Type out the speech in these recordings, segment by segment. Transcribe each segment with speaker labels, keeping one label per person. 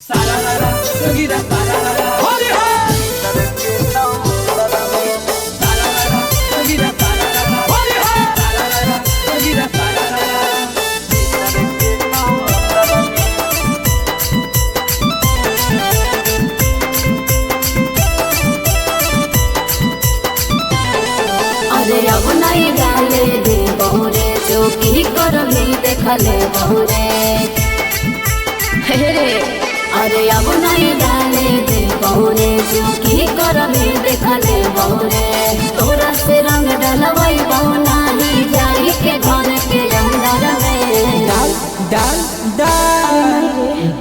Speaker 1: Sararara, yogira sararara, holy ho! Sararara, yogira sararara, holy ho! Sararara, yogira sararara.
Speaker 2: अरे अब नहीं डाले दे बहुरे जो की कर भी देखले बहुरे हे रे अरे अब नहीं डाले दे बहुरे जो की कर भी देखले बहुरे तोरा से रंग डलवाई बहुना ही जाई के घर के अंदर में
Speaker 1: डाल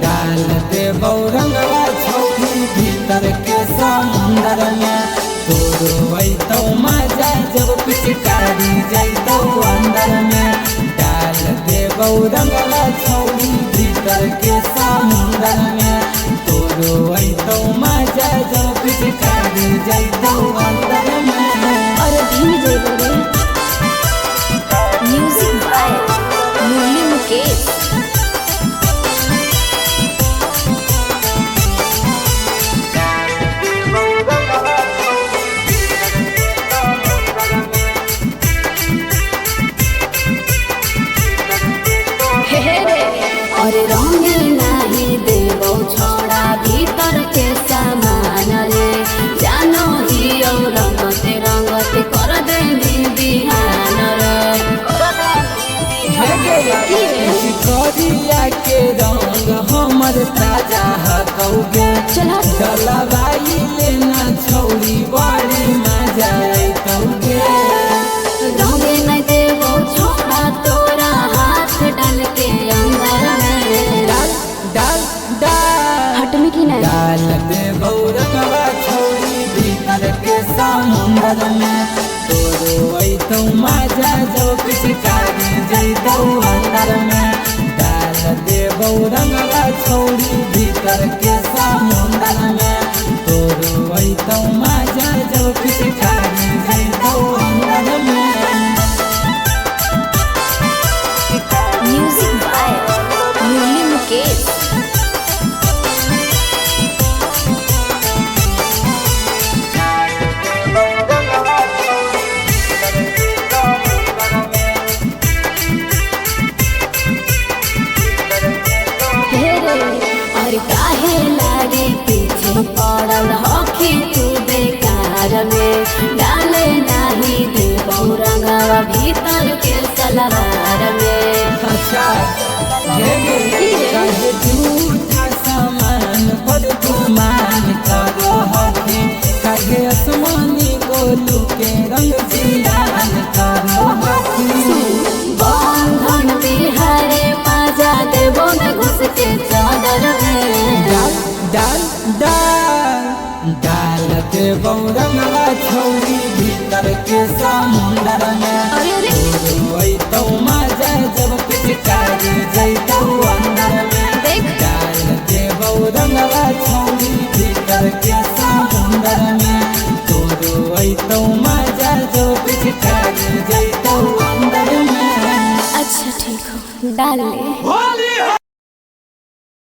Speaker 1: डाल दे बौरंगवा छौरी भीतर के समुंदर में तोरो तो मजा जब पिचकारी जैतो अंदर में डाल दे बौरंगवा छौरी भीतर के समुंदर में तोरो तो मजा जब पिचकारी जैतो अंदर में।
Speaker 2: अरे धीमी जय बोले म्यूजिक बाय मुरली मुकेश अरे रंग नहीं देवो छोड़ा भीतर के सामान रे जानो ही और रंगते कर दे बिहान
Speaker 1: करिया के रंग हमर ताजा हकौगे
Speaker 2: चला
Speaker 1: डलवाई लेना छौरी बड़ी मजा आइतौगे
Speaker 2: रंग नहीं देवो छोड़ा तोरा हाथ डाल के अंदर में
Speaker 1: डाल डाल
Speaker 2: हट में की नहीं
Speaker 1: डाल दे बौरंगवा छौरी भीतर के समुंदर में तोरो तो मजा जो पिचकारी जैतौ अंदर में डाल दे बौरंगवा छौरी भीतर के समुंदर में तोरो तो मजा जो पिचकारी जैतौ अंदर में।
Speaker 2: म्यूजिक बाय मुरली मुकेश अरे काहे लागे पीछे पड़ल हखी तू बेकार में डाले नहीं दे बौरंगवा भीतर के सलवार में
Speaker 1: अच्छा कहे झूठा सामान पर गुमान करो हकी कहे आसमानी गोलू के रंग जियान करो हकी
Speaker 2: बंधन बिहारे मजा देवो न घुस के चादर में
Speaker 1: डाल डाल के बौरंगवा छौरी भीतर के समुंदर में
Speaker 2: अरे अरे
Speaker 1: तोरो तो मजा जब पिचकारी जैतौ अंदर में
Speaker 2: देख
Speaker 1: डाल दे बौरंगवा छौरी भीतर के समुंदर में तोरो तो मजा जो पिचकारी जैतौ अंदर में।
Speaker 2: अच्छा ठीक हो डाल ले